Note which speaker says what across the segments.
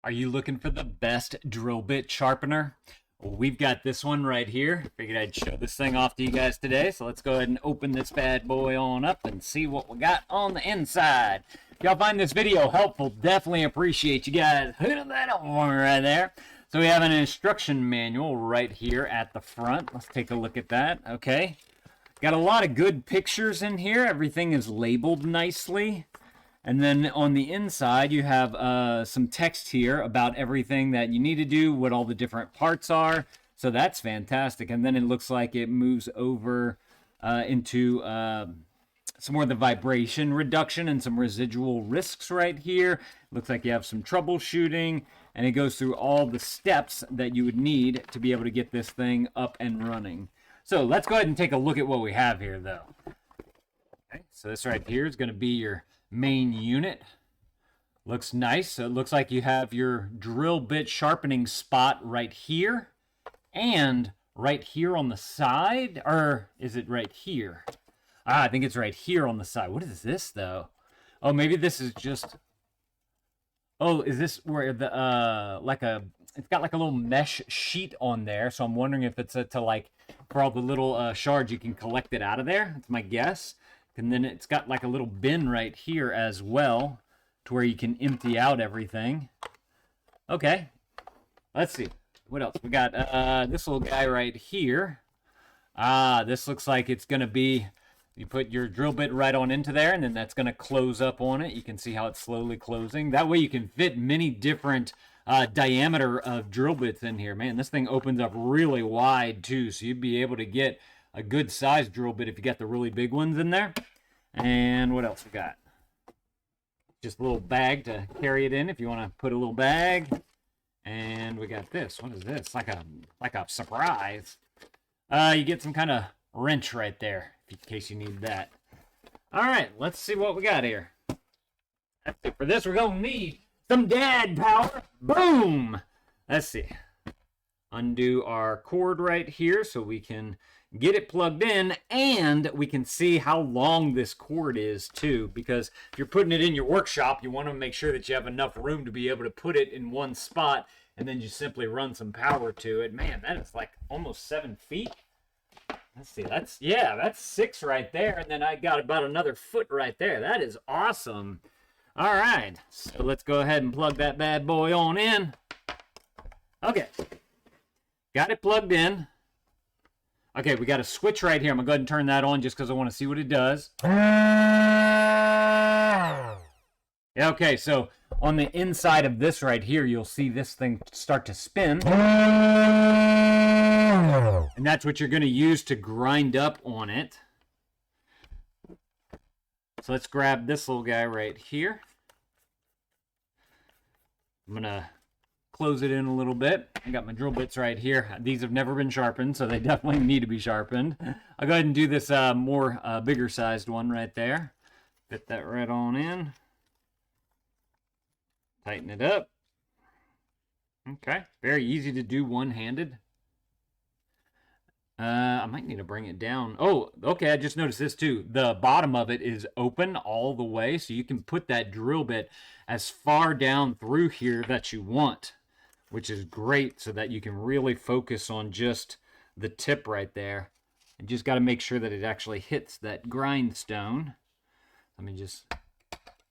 Speaker 1: Are you looking for the best drill bit sharpener? Well, we've got this one right here. Figured I'd show this thing off to you guys today. So let's go ahead and open this bad boy on up and see what we got on the inside. If y'all find this video helpful, definitely appreciate you guys hitting that on right there. So we have an instruction manual right here at the front. Let's take a look at that. Okay. Got a lot of good pictures in here. Everything is labeled nicely. And then on the inside, you have some text here about everything that you need to do, what all the different parts are. So that's fantastic. And then it looks like it moves over into some more of the vibration reduction and some residual risks right here. Looks like you have some troubleshooting, and it goes through all the steps that you would need to be able to get this thing up and running. So let's go ahead and take a look at what we have here, though. Okay, so this right here is going to be your main unit. Looks nice. So it looks like you have your drill bit sharpening spot right here and right here on the side. Or is it right here? I think it's right here on the side. What is this, though? Oh, maybe this is just... Oh, is this where the it's got like a little mesh sheet on there, so I'm wondering if it's to like for all the little shards you can collect it out of there. That's my guess. And then it's got like a little bin right here as well to where you can empty out everything. Okay, let's see what else we got. This little guy right here. This looks like it's gonna be, you put your drill bit right on into there, and then that's going to close up on it. You can see how it's slowly closing. That way you can fit many different diameter of drill bits in here. Man, this thing opens up really wide too, so you'd be able to get a good sized drill bit if you got the really big ones in there. And what else we got? Just a little bag to carry it in if you want to put a little bag. And we got this. What is this? Like a surprise. You get some kind of wrench right there in case you need that. All right, let's see what we got here. For this, we're going to need some dad power. Boom! Let's see. Undo our cord right here so we can get it plugged in, and we can see how long this cord is too, because if you're putting it in your workshop, you want to make sure that you have enough room to be able to put it in one spot, and then you simply run some power to it. Man, that is like almost 7 feet. Let's see, that's 6 right there, and then I got about another foot right there. That is awesome. All right, so let's go ahead and plug that bad boy on in. Okay, got it plugged in. Okay, we got a switch right here. I'm going to go ahead and turn that on just because I want to see what it does. Okay, so on the inside of this right here, you'll see this thing start to spin. And that's what you're going to use to grind up on it. So let's grab this little guy right here. I'm going to close it in a little bit. I got my drill bits right here. These have never been sharpened, so they definitely need to be sharpened. I'll go ahead and do this bigger sized one right there. Fit that right on in. Tighten it up. Okay, very easy to do one-handed. I might need to bring it down. Oh, okay, I just noticed this too. The bottom of it is open all the way, so you can put that drill bit as far down through here that you want, which is great so that you can really focus on just the tip right there. You just got to make sure that it actually hits that grindstone. Let me just...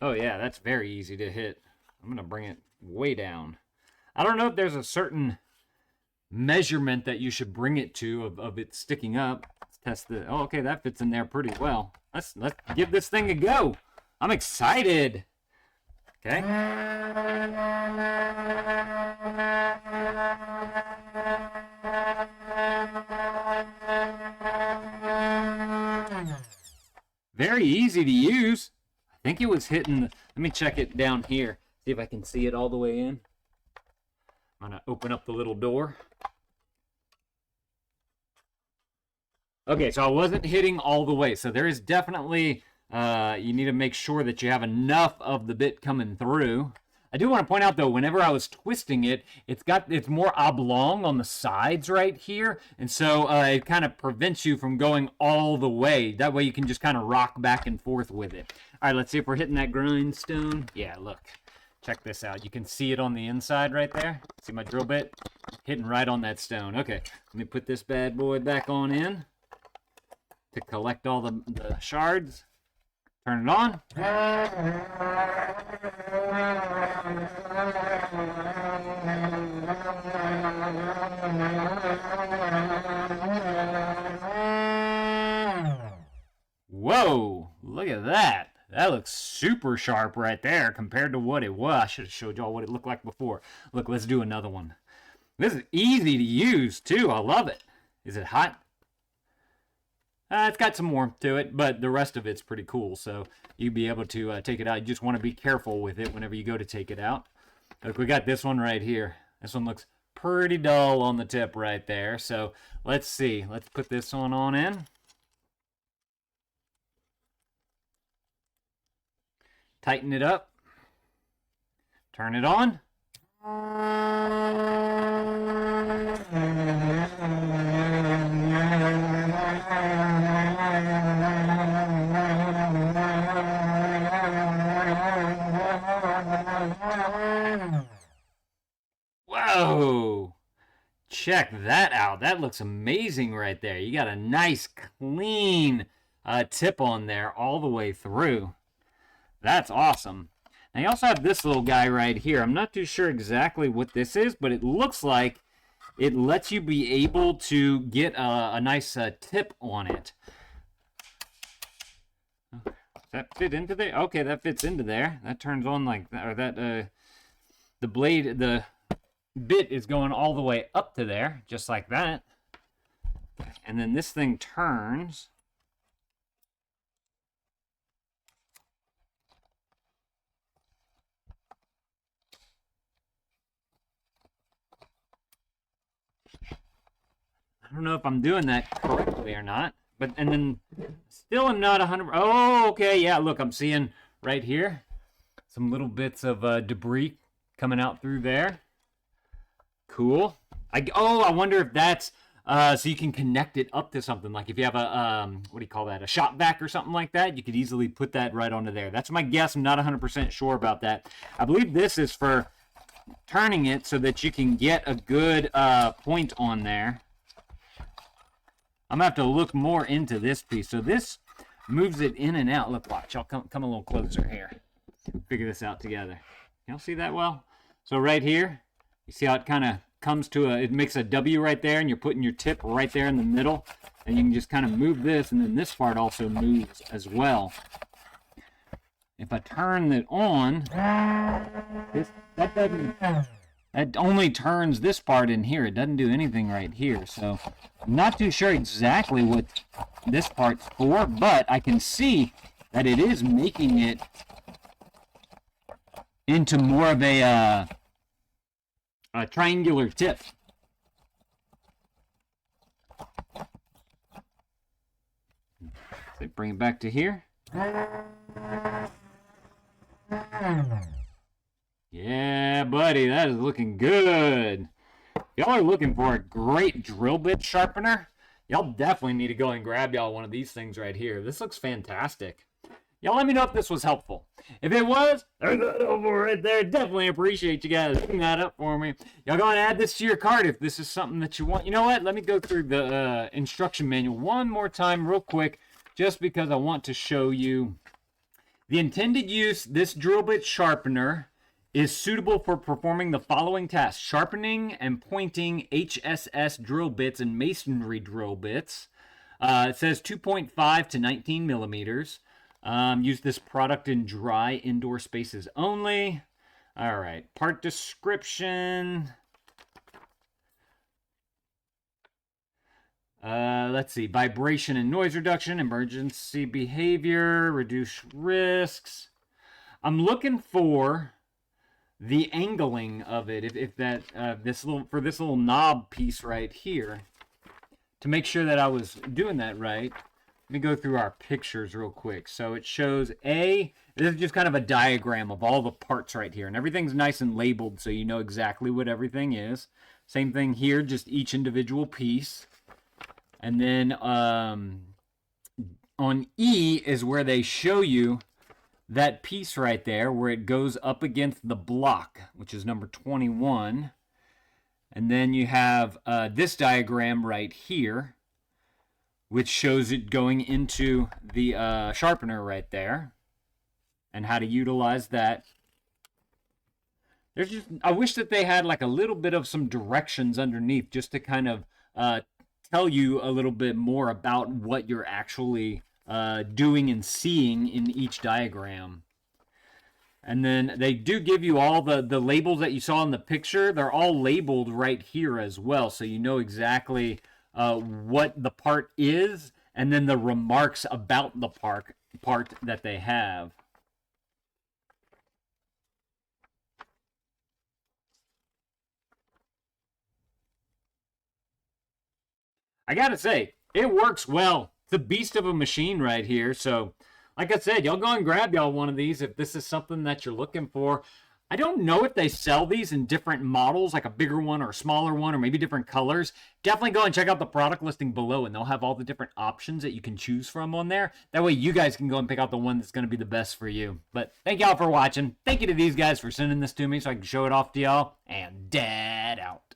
Speaker 1: Oh yeah, that's very easy to hit. I'm going to bring it way down. I don't know if there's a certain measurement that you should bring it to of it sticking up. Let's test the... Oh, okay, that fits in there pretty well. Let's give this thing a go. I'm excited. Okay. Very easy to use. I think it was hitting... Let me check it down here. See if I can see it all the way in. I'm going to open up the little door. Okay, so I wasn't hitting all the way. So there is definitely, you need to make sure that you have enough of the bit coming through. I do want to point out, though, whenever I was twisting it, it's more oblong on the sides right here. And so it kind of prevents you from going all the way. That way you can just kind of rock back and forth with it. All right, let's see if we're hitting that grindstone. Yeah, look. Check this out. You can see it on the inside right there. See my drill bit? Hitting right on that stone. Okay, let me put this bad boy back on in to collect all the shards. Turn it on. Whoa, look at that. That looks super sharp right there compared to what it was. I should have showed y'all what it looked like before. Look, let's do another one. This is easy to use too. I love it. Is it hot? It's got some warmth to it, but the rest of it's pretty cool. So you'll be able to take it out. You just want to be careful with it whenever you go to take it out. Look, we got this one right here. This one looks pretty dull on the tip right there. So let's see. Let's put this one on in. Tighten it up. Turn it on. Whoa! Check that out. That looks amazing right there. You got a nice clean tip on there all the way through. That's awesome. Now you also have this little guy right here. I'm not too sure exactly what this is, but it looks like it lets you be able to get a nice tip on it. Does that fit into there? Okay, that fits into there. That turns on like that, or that the blade, the bit is going all the way up to there, just like that. And then this thing turns. I don't know if I'm doing that correctly or not, but and then still I'm not 100. Oh, okay, yeah. Look, I'm seeing right here some little bits of debris coming out through there. Cool. I wonder if that's so you can connect it up to something. Like if you have a what do you call that? A shop vac or something like that. You could easily put that right onto there. That's my guess. I'm not 100% sure about that. I believe this is for turning it so that you can get a good point on there. I'm going to have to look more into this piece. So this moves it in and out. Look, watch. I'll come a little closer here. Figure this out together. Y'all see that well? So right here, you see how it kind of comes to it makes a W right there, and you're putting your tip right there in the middle. And you can just kind of move this, and then this part also moves as well. If I turn it on, that only turns this part in here. It doesn't do anything right here. So I'm not too sure exactly what this part's for, but I can see that it is making it into more of a triangular tip. So bring it back to here. Yeah, buddy, that is looking good. Y'all are looking for a great drill bit sharpener? Y'all definitely need to go and grab y'all one of these things right here. This looks fantastic. Y'all let me know if this was helpful. If it was, there's that over right there. Definitely appreciate you guys picking that up for me. Y'all go and add this to your cart if this is something that you want. You know what? Let me go through the instruction manual one more time real quick, just because I want to show you the intended use. This drill bit sharpener is suitable for performing the following tasks: sharpening and pointing HSS drill bits and masonry drill bits. It says 2.5 to 19 millimeters. Use this product in dry indoor spaces only. All right, part description. Let's see, vibration and noise reduction, emergency behavior, reduce risks. I'm looking for the angling of it, if that this little knob piece right here, to make sure that I was doing that right. Let me go through our pictures real quick. So it shows this is just kind of a diagram of all the parts right here, and everything's nice and labeled so you know exactly what everything is. Same thing here, just each individual piece. And then on E is where they show you that piece right there where it goes up against the block, which is number 21. And then you have this diagram right here, which shows it going into the sharpener right there and how to utilize that. I wish that they had like a little bit of some directions underneath just to kind of tell you a little bit more about what you're actually doing and seeing in each diagram. And then they do give you all the labels that you saw in the picture. They're all labeled right here as well, so you know exactly what the part is, and then the remarks about the part that they have. I gotta say, it works well. It's a beast of a machine right here. So, like I said, y'all go and grab y'all one of these if this is something that you're looking for. I don't know if they sell these in different models, like a bigger one or a smaller one, or maybe different colors. Definitely go and check out the product listing below, and they'll have all the different options that you can choose from on there. That way you guys can go and pick out the one that's going to be the best for you. But thank y'all for watching. Thank you to these guys for sending this to me so I can show it off to y'all. And dad out.